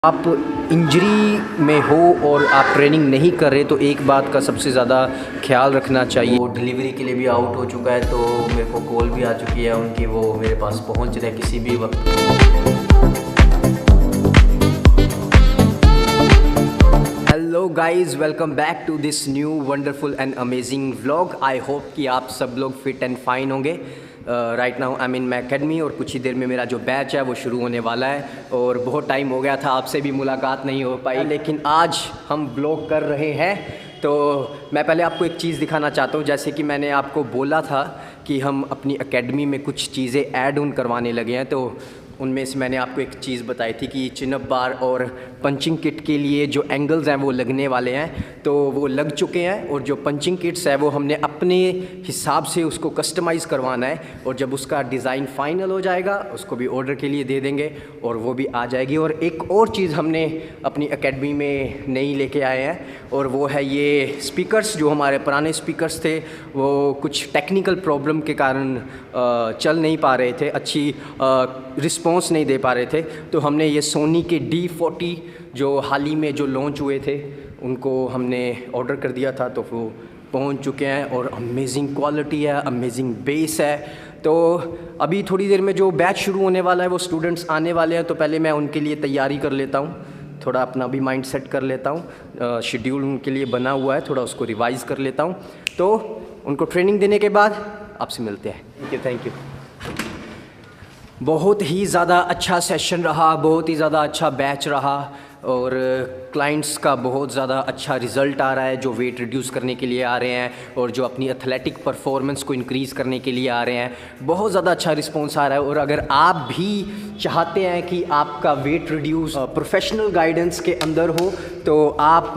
आप इंजरी में हो और आप ट्रेनिंग नहीं कर रहे तो एक बात का सबसे ज़्यादा ख्याल रखना चाहिए। वो डिलीवरी के लिए भी आउट हो चुका है, तो मेरे को कॉल भी आ चुकी है उनकी, वो मेरे पास पहुंच रहे किसी भी वक्त। Hello guys, welcome back to this new wonderful and amazing vlog. I hope कि आप सब लोग फिट एंड फाइन होंगे। Right now I am in my academy और कुछ ही देर में मेरा जो बैच है वो शुरू होने वाला है। और बहुत टाइम हो गया था, आपसे भी मुलाकात नहीं हो पाई, लेकिन आज हम व्लॉग कर रहे हैं। तो मैं पहले आपको एक चीज़ दिखाना चाहता हूँ। जैसे कि मैंने आपको बोला था कि हम अपनी एकेडमी में कुछ चीज़ें ऐड ऑन करवाने लगे हैं, तो उनमें से मैंने आपको एक चीज़ बताई थी कि चिनअप बार और पंचिंग किट के लिए जो एंगल्स हैं वो लगने वाले हैं, तो वो लग चुके हैं। और जो पंचिंग किट्स है वो हमने अपने हिसाब से उसको कस्टमाइज़ करवाना है, और जब उसका डिज़ाइन फाइनल हो जाएगा उसको भी ऑर्डर के लिए दे देंगे और वो भी आ जाएगी। और एक और चीज़ हमने अपनी एकेडमी में नई लेके आए हैं, और वो है ये स्पीकर्स। जो हमारे पुराने स्पीकर्स थे वो कुछ टेक्निकल प्रॉब्लम के कारण चल नहीं पा रहे थे, अच्छी रिस्पॉन्स नहीं दे पा रहे थे, तो हमने ये सोनी के D40 जो हाल ही में जो लॉन्च हुए थे उनको हमने ऑर्डर कर दिया था, तो वो पहुंच चुके हैं और अमेजिंग क्वालिटी है, अमेजिंग बेस है। तो अभी थोड़ी देर में जो बैच शुरू होने वाला है वो स्टूडेंट्स आने वाले हैं, तो पहले मैं उनके लिए तैयारी कर लेता हूँ, थोड़ा अपना भी माइंड सेट कर लेता हूँ। शेड्यूल उनके लिए बना हुआ है, थोड़ा उसको रिवाइज़ कर लेता हूँ, तो उनको ट्रेनिंग देने के बाद आपसे मिलते हैं। Thank you. बहुत ही ज़्यादा अच्छा सेशन रहा, बहुत ही ज़्यादा अच्छा बैच रहा, और क्लाइंट्स का बहुत ज़्यादा अच्छा रिज़ल्ट आ रहा है जो वेट रिड्यूस करने के लिए आ रहे हैं और जो अपनी एथलेटिक परफॉर्मेंस को इंक्रीज़ करने के लिए आ रहे हैं। बहुत ज़्यादा अच्छा रिस्पॉन्स आ रहा है। और अगर आप भी चाहते हैं कि आपका वेट रिड्यूस प्रोफेशनल गाइडेंस के अंदर हो, तो आप,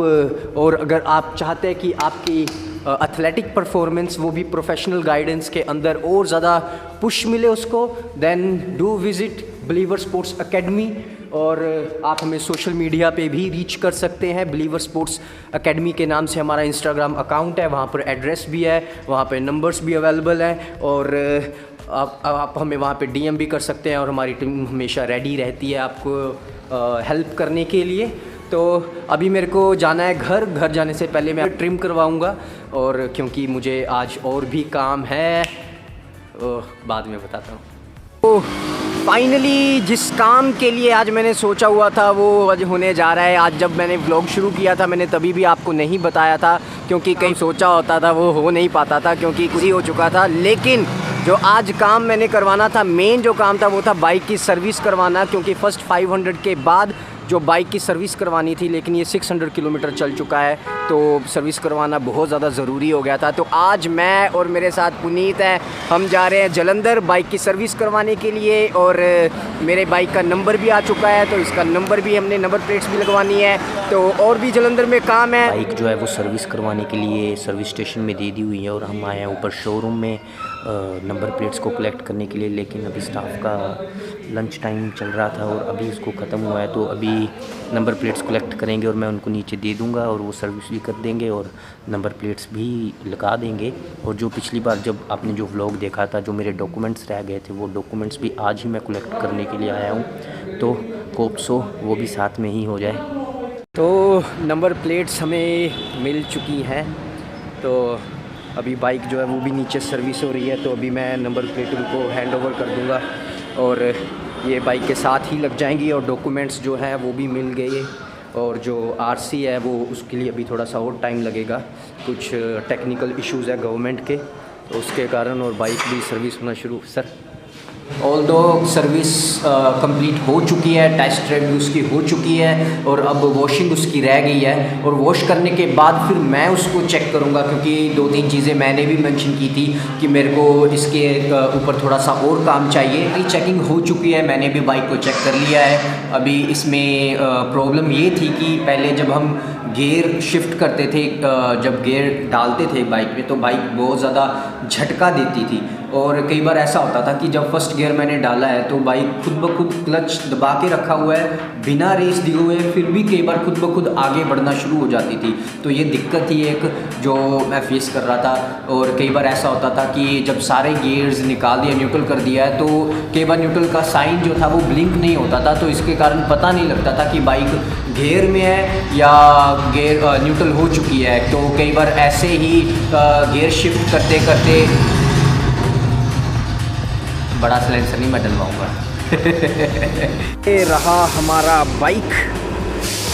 और अगर आप चाहते हैं कि आपकी एथलेटिक परफॉर्मेंस वो भी प्रोफेशनल गाइडेंस के अंदर और ज़्यादा पुश मिले उसको, then do visit believer sports academy. और आप हमें सोशल मीडिया पे भी रीच कर सकते हैं। बिलीवर स्पोर्ट्स एकेडमी के नाम से हमारा इंस्टाग्राम अकाउंट है, वहाँ पर एड्रेस भी है, वहाँ पे नंबर्स भी अवेलेबल हैं, और आप हमें वहाँ पे DM भी कर सकते हैं, और हमारी टीम हमेशा रेडी रहती है आपको हेल्प करने के लिए। तो अभी मेरे को जाना है घर जाने से पहले मैं ट्रिम करवाऊँगा, और क्योंकि मुझे आज और भी काम है, बाद में बताता हूँ। तो फाइनली जिस काम के लिए आज मैंने सोचा हुआ था वो आज होने जा रहा है। आज जब मैंने व्लॉग शुरू किया था मैंने तभी भी आपको नहीं बताया था, क्योंकि कहीं सोचा होता था वो हो नहीं पाता था, क्योंकि कुछ ही हो चुका था। लेकिन जो आज काम मैंने करवाना था, मेन जो काम था वो था बाइक की सर्विस करवाना, क्योंकि फ़र्स्ट 500 के बाद जो बाइक की सर्विस करवानी थी, लेकिन ये 600 किलोमीटर चल चुका है, तो सर्विस करवाना बहुत ज़्यादा ज़रूरी हो गया था। तो आज मैं और मेरे साथ पुनीत है, हम जा रहे हैं जलंधर बाइक की सर्विस करवाने के लिए। और मेरे बाइक का नंबर भी आ चुका है, तो इसका नंबर भी हमने, नंबर प्लेट्स भी लगवानी है, तो और भी जलंधर में काम है। बाइक जो है वो सर्विस करवाने के लिए सर्विस स्टेशन में दे दी हुई है, और हम आए हैं ऊपर शोरूम में नंबर प्लेट्स को कलेक्ट करने के लिए। लेकिन अभी स्टाफ का लंच टाइम चल रहा था और अभी इसको ख़त्म हुआ है, तो अभी नंबर प्लेट्स कलेक्ट करेंगे और मैं उनको नीचे दे दूंगा, और वो सर्विस भी कर देंगे और नंबर प्लेट्स भी लगा देंगे। और जो पिछली बार जब आपने जो व्लॉग देखा था, जो मेरे डॉक्यूमेंट्स रह गए थे, वो डॉक्यूमेंट्स भी आज ही मैं कलेक्ट करने के लिए आया हूँ, तो होप सो वो भी साथ में ही हो जाए। तो नंबर प्लेट्स हमें मिल चुकी हैं, तो अभी बाइक जो है वो भी नीचे सर्विस हो रही है, तो अभी मैं नंबर प्लेट उनको हैंड ओवर कर दूंगा और ये बाइक के साथ ही लग जाएंगी। और डॉक्यूमेंट्स जो हैं वो भी मिल गए, और जो RC है वो उसके लिए अभी थोड़ा सा और टाइम लगेगा, कुछ टेक्निकल इश्यूज़ है गवर्नमेंट के, तो उसके कारण, और बाइक भी सर्विस होना शुरू। सर ऑल्दो सर्विस कंप्लीट हो चुकी है, टेस्ट ड्राइव भी उसकी हो चुकी है, और अब वॉशिंग उसकी रह गई है, और वॉश करने के बाद फिर मैं उसको चेक करूँगा, क्योंकि 2-3 चीज़ें मैंने भी मेंशन की थी कि मेरे को इसके ऊपर थोड़ा सा और काम चाहिए। अभी चेकिंग हो चुकी है, मैंने भी बाइक को चेक कर लिया है। अभी इसमें प्रॉब्लम ये थी कि पहले जब हम गियर शिफ्ट करते थे, जब गियर डालते थे बाइक में, तो बाइक बहुत ज़्यादा झटका देती थी, और कई बार ऐसा होता था कि जब फर्स्ट गियर मैंने डाला है तो बाइक खुद ब खुद क्लच दबा के रखा हुआ है बिना रेस दिए हुए, फिर भी कई बार खुद ब खुद आगे बढ़ना शुरू हो जाती थी। तो ये दिक्कत ही एक जो मैं फेस कर रहा था। और कई बार ऐसा होता था कि जब सारे गियर्स निकाल दिया, न्यूट्रल कर दिया है, तो कई बार न्यूट्रल का साइन जो था वो ब्लिंक नहीं होता था, तो इसके कारण पता नहीं लगता था कि बाइक गियर में है या गियर न्यूट्रल हो चुकी है। तो कई बार ऐसे ही गियर शिफ्ट करते करते बड़ा सिलेंसर नहीं मैं डलवाऊँगा। ये रहा हमारा बाइक,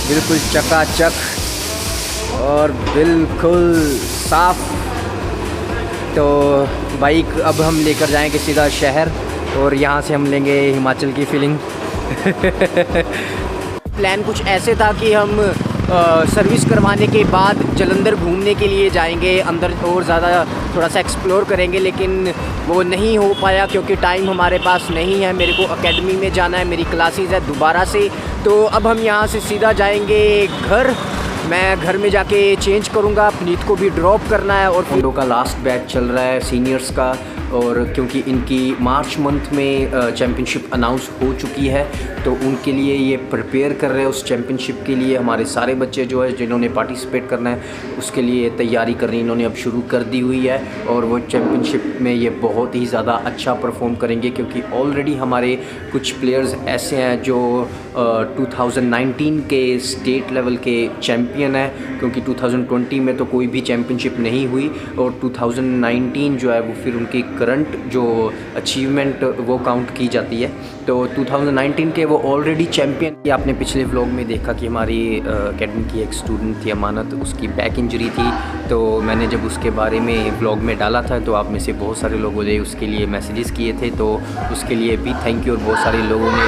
बिल्कुल चकाचक और बिल्कुल साफ। तो बाइक अब हम लेकर जाएंगे सीधा शहर और यहाँ से हम लेंगे हिमाचल की फीलिंग। प्लान कुछ ऐसे था कि हम सर्विस करवाने के बाद जलंधर घूमने के लिए जाएंगे, अंदर और ज़्यादा थोड़ा सा एक्सप्लोर करेंगे, लेकिन वो नहीं हो पाया क्योंकि टाइम हमारे पास नहीं है। मेरे को एकेडमी में जाना है, मेरी क्लासेस है दोबारा से। तो अब हम यहाँ से सीधा जाएंगे घर। मैं घर में जाके चेंज करूँगा, पुनीत को भी ड्रॉप करना है। और फोटो का लास्ट बैच चल रहा है सीनियर्स का, और क्योंकि इनकी मार्च मंथ में चैम्पियनशिप अनाउंस हो चुकी है तो उनके लिए ये प्रिपेयर कर रहे हैं। उस चैम्पियनशिप के लिए हमारे सारे बच्चे जो है जिन्होंने पार्टिसिपेट करना है उसके लिए तैयारी करनी इन्होंने अब शुरू कर दी हुई है। और वो चैम्पियनशिप में ये बहुत ही ज़्यादा अच्छा परफॉर्म करेंगे क्योंकि ऑलरेडी हमारे कुछ प्लेयर्स ऐसे हैं जो 2019 के स्टेट लेवल के चैम्पियन है, क्योंकि 2020 में तो कोई भी चैम्पियनशिप नहीं हुई और 2019 जो है वो फिर उनकी करंट जो अचीवमेंट वो काउंट की जाती है। तो 2019 के वो ऑलरेडी चैम्पियन। ये आपने पिछले व्लॉग में देखा कि हमारी एकेडमी की एक स्टूडेंट थी अमानत, उसकी बैक इंजरी थी। तो मैंने जब उसके बारे में व्लॉग में डाला था तो आप में से बहुत सारे लोगों ने उसके लिए मैसेजेस किए थे, तो उसके लिए भी थैंक यू। और बहुत सारे लोगों ने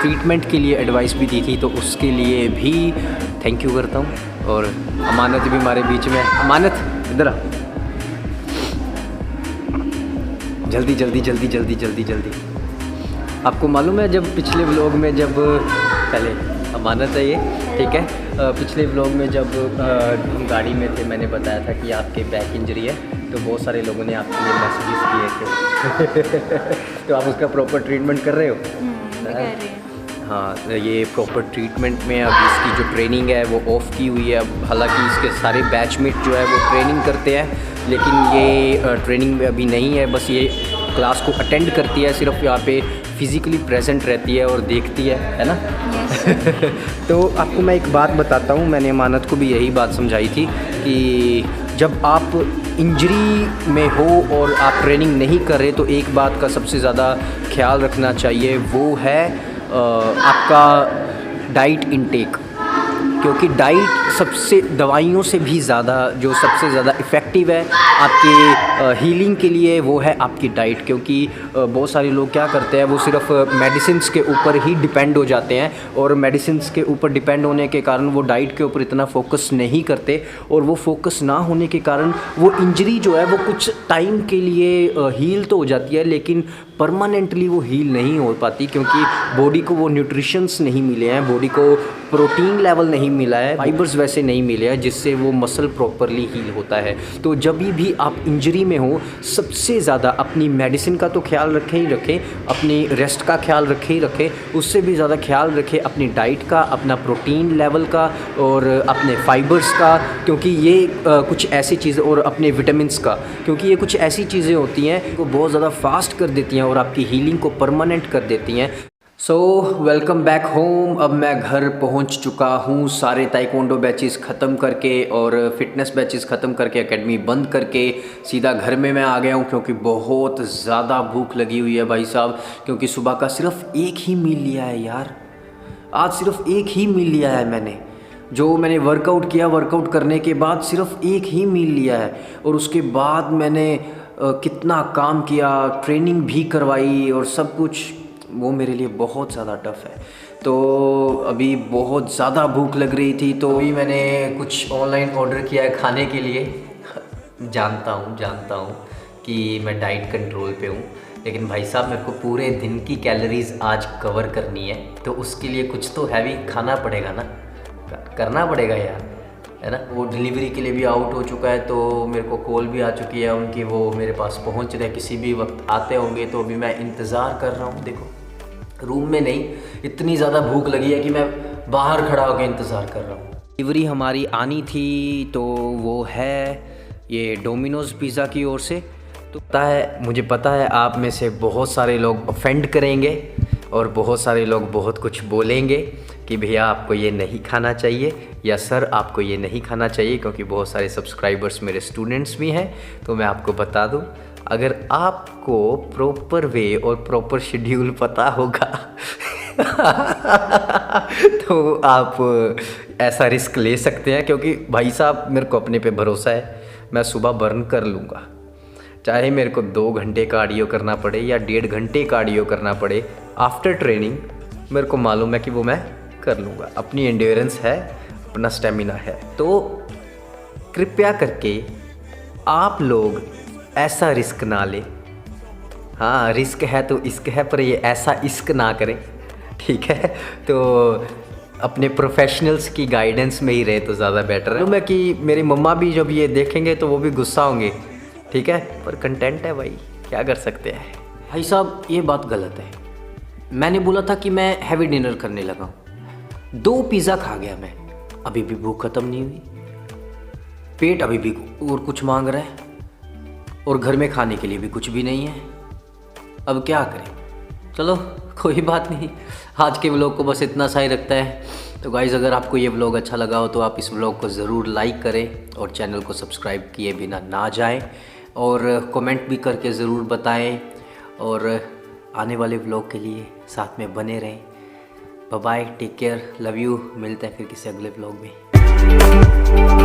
ट्रीटमेंट के लिए एडवाइस भी दी थी, तो उसके लिए भी थैंक यू करता हूँ। और अमानत भी हमारे बीच में। अमानत इधर आ, जल्दी जल्दी जल्दी जल्दी जल्दी जल्दी। आपको मालूम है जब पिछले व्लॉग में जब पहले अमानत है ये, ठीक है, पिछले व्लॉग में जब हम गाड़ी में थे मैंने बताया था कि आपके बैक इंजरी है, तो बहुत सारे लोगों ने आपके लिए मैसेजेस किए थे। तो आप उसका प्रॉपर ट्रीटमेंट कर रहे हो? कर रहे हैं। हाँ, ये प्रॉपर ट्रीटमेंट में अब इसकी जो ट्रेनिंग है वो ऑफ़ की हुई है। अब हालांकि इसके सारे बैचमेट जो है वो ट्रेनिंग करते हैं, लेकिन ये ट्रेनिंग में अभी नहीं है, बस ये क्लास को अटेंड करती है, सिर्फ यहाँ पे फिज़िकली प्रेजेंट रहती है और देखती है ना। yes. तो आपको मैं एक बात बताता हूँ, मैंने अमानत को भी यही बात समझाई थी कि जब आप इंजरी में हो और आप ट्रेनिंग नहीं कर रहे तो एक बात का सबसे ज़्यादा ख्याल रखना चाहिए, वो है आपका डाइट इनटेक। क्योंकि डाइट सबसे दवाइयों से भी ज़्यादा जो सबसे ज़्यादा इफ़ेक्टिव है आपके हीलिंग के लिए वो है आपकी डाइट। क्योंकि बहुत सारे लोग क्या करते हैं वो सिर्फ मेडिसिन्स के ऊपर ही डिपेंड हो जाते हैं, और मेडिसिन्स के ऊपर डिपेंड होने के कारण वो डाइट के ऊपर इतना फोकस नहीं करते, और वो फोकस ना होने के कारण वो इंजरी जो है वो कुछ टाइम के लिए हील तो हो जाती है लेकिन परमानेंटली वो हील नहीं हो पाती, क्योंकि बॉडी को वो न्यूट्रिशंस नहीं मिले हैं, बॉडी को प्रोटीन लेवल नहीं मिला है, फाइबर्स वैसे नहीं मिले हैं जिससे वो मसल प्रॉपरली हील होता है। तो जब भी आप इंजरी में हो सबसे ज़्यादा अपनी मेडिसिन का तो ख्याल रखें ही रखें, अपनी रेस्ट का ख्याल रखें ही रखें, उससे भी ज़्यादा ख्याल रखें अपनी डाइट का, अपना प्रोटीन लेवल का और अपने फाइबर्स का, क्योंकि ये कुछ ऐसी चीज़ें, और अपने विटामिन्स का, क्योंकि ये कुछ ऐसी चीज़ें होती हैं वो बहुत ज़्यादा फास्ट कर देती हैं और आपकी हीलिंग को परमानेंट कर देती हैं। So welcome back home. अब मैं घर पहुंच चुका हूं सारे ताइक्वांडो बैचेस ख़त्म करके और फिटनेस बैचेस ख़त्म करके, एकेडमी बंद करके सीधा घर में मैं आ गया हूं, क्योंकि बहुत ज़्यादा भूख लगी हुई है भाई साहब। क्योंकि सुबह का सिर्फ एक ही मील लिया है यार, आज सिर्फ एक ही मील लिया है मैंने। जो मैंने वर्कआउट किया, वर्कआउट करने के बाद सिर्फ एक ही मील लिया है, और उसके बाद मैंने कितना काम किया, ट्रेनिंग भी करवाई और सब कुछ, वो मेरे लिए बहुत ज़्यादा टफ़ है। तो अभी बहुत ज़्यादा भूख लग रही थी, तो अभी मैंने कुछ ऑनलाइन ऑर्डर किया है खाने के लिए। जानता हूँ कि मैं डाइट कंट्रोल पे हूँ, लेकिन भाई साहब मेरे को पूरे दिन की कैलोरीज़ आज कवर करनी है, तो उसके लिए कुछ तो हैवी खाना पड़ेगा ना, करना पड़ेगा यार। है ना। वो डिलीवरी के लिए भी आउट हो चुका है, तो मेरे को कॉल भी आ चुकी है उनकी, वो मेरे पास पहुंच रहे, किसी भी वक्त आते होंगे। तो अभी मैं इंतज़ार कर रहा हूँ। देखो रूम में नहीं, इतनी ज़्यादा भूख लगी है कि मैं बाहर खड़ा होकर इंतज़ार कर रहा हूँ। डिलीवरी हमारी आनी थी, तो वो है ये डोमिनोज़ पिज़्ज़ा की ओर से। तो पता है, मुझे पता है आप में से बहुत सारे लोग ऑफेंड करेंगे और बहुत सारे लोग बहुत कुछ बोलेंगे कि भैया आपको ये नहीं खाना चाहिए, या सर आपको ये नहीं खाना चाहिए, क्योंकि बहुत सारे सब्सक्राइबर्स मेरे स्टूडेंट्स भी हैं। तो मैं आपको बता दूं, अगर आपको प्रॉपर वे और प्रॉपर शेड्यूल पता होगा तो आप ऐसा रिस्क ले सकते हैं, क्योंकि भाई साहब मेरे को अपने पे भरोसा है, मैं सुबह बर्न कर लूँगा। चाहे मेरे को 2 घंटे कार्डियो करना पड़े या 1.5 घंटे कार्डियो करना पड़े आफ्टर ट्रेनिंग, मेरे को मालूम है कि वो मैं कर लूँगा। अपनी एंड्योरेंस है, अपना स्टेमिना है। तो कृपया करके आप लोग ऐसा रिस्क ना लें। हाँ, रिस्क है तो इश्क है, पर ये ऐसा इश्क ना करें, ठीक है। तो अपने प्रोफेशनल्स की गाइडेंस में ही रहे तो ज़्यादा बेटर है। मैं कि मेरी मम्मा भी जब ये देखेंगे तो वो भी गुस्सा होंगे, ठीक है, पर कंटेंट है भाई, क्या कर सकते हैं। भाई साहब ये बात गलत है। मैंने बोला था कि मैं हैवी डिनर करने लगा हूँ, 2 पिज़्ज़ा खा गया मैं, अभी भी भूख ख़त्म नहीं हुई, पेट अभी भी और कुछ मांग रहा है, और घर में खाने के लिए भी कुछ भी नहीं है। अब क्या करें। चलो कोई बात नहीं, आज के व्लॉग को बस इतना सा ही रखता है। तो गाइज़, अगर आपको ये व्लॉग अच्छा लगा हो तो आप इस व्लॉग को ज़रूर लाइक करें और चैनल को सब्सक्राइब किए बिना ना जाएं, और कमेंट भी करके ज़रूर बताएं, और आने वाले व्लॉग के लिए साथ में बने रहें। Bye bye, take care, love you. मिलते हैं फिर किसी अगले व्लॉग में।